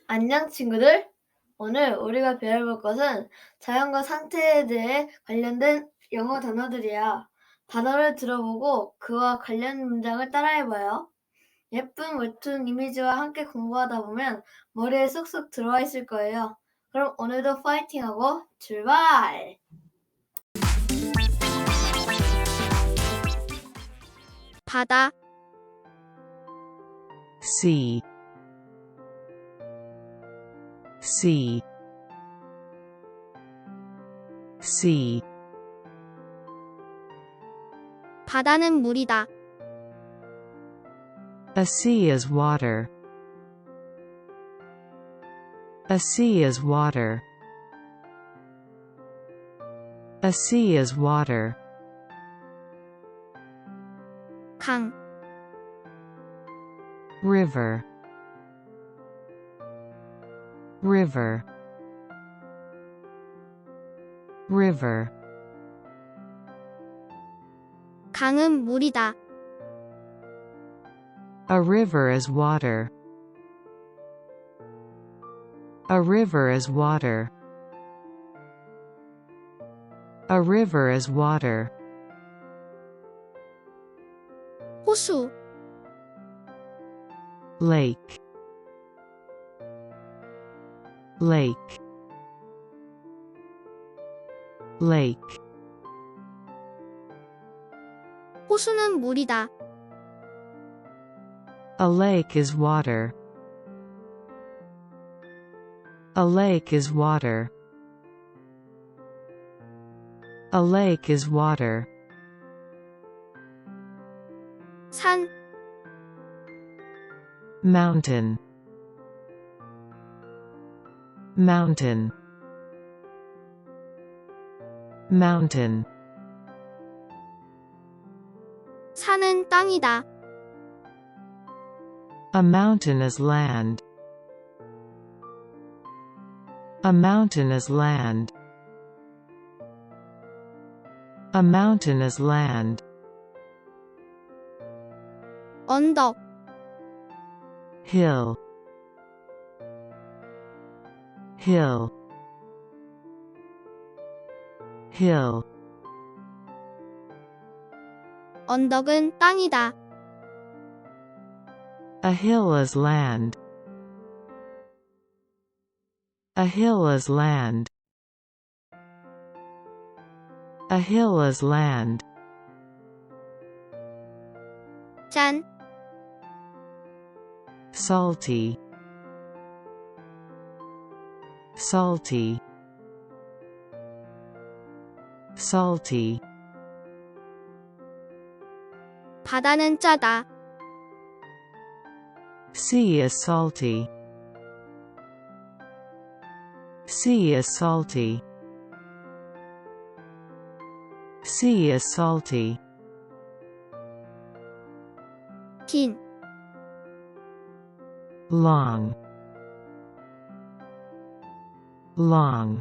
안녕 친구들! 오늘 우리가 배워볼 것은 자연과 상태에 대해 관련된 영어 단어들이야. 단어를 들어보고 그와 관련 문장을 따라해봐요. 예쁜 웹툰 이미지와 함께 공부하다 보면 머리에 쏙쏙 들어와 있을 거예요. 그럼 오늘도 파이팅하고 출발! 바다, sea, sea, sea. 바다는 물이다. A sea is water. A sea is water. A sea is water. 강, River, river, river. 강은 물이다. A river is water. A river is water. A river is water. 호수, Lake, lake, lake. 호수는 물이다. A lake is water. A lake is water. A lake is water. 산, Mountain, mountain, mountain. 산은 땅이다. A mountain is land. A mountain is land. A mountain is land. 언덕, Hill, hill, hill. 언덕은 땅이다. A hill is land. A hill is land. A hill is land. 짠, Salty, salty, salty. 바다는 짜다. Sea is salty. Sea is salty. Sea is salty. 긴, Long, long,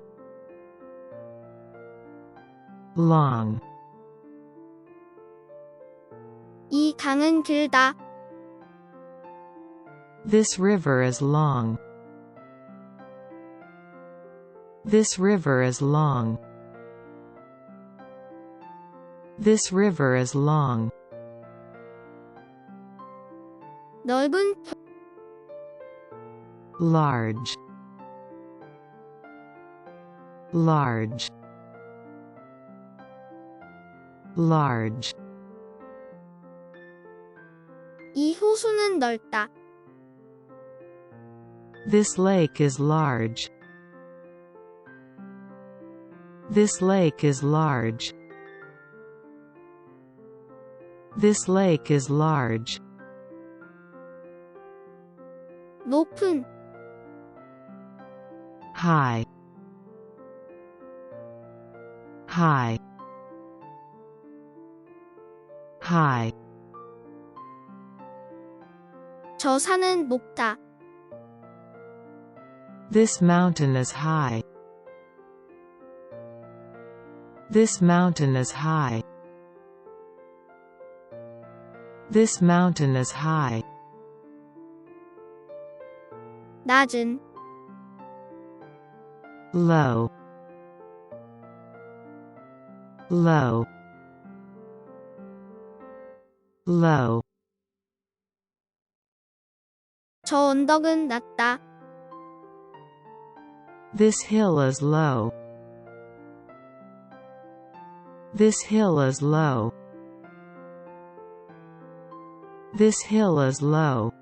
long. 이 강은 길다. This river is long. This river is long. This river is long. 넓은, Large, large, large. 이 호수는 넓다. This lake is large. This lake is large. This lake is large. 높은, High, high, high. 저 산은 높다. This mountain is high. This mountain is high. This mountain is high. 낮은, low, low, low. 저 언덕은 낮다. This hill is low. This hill is low. This hill is low.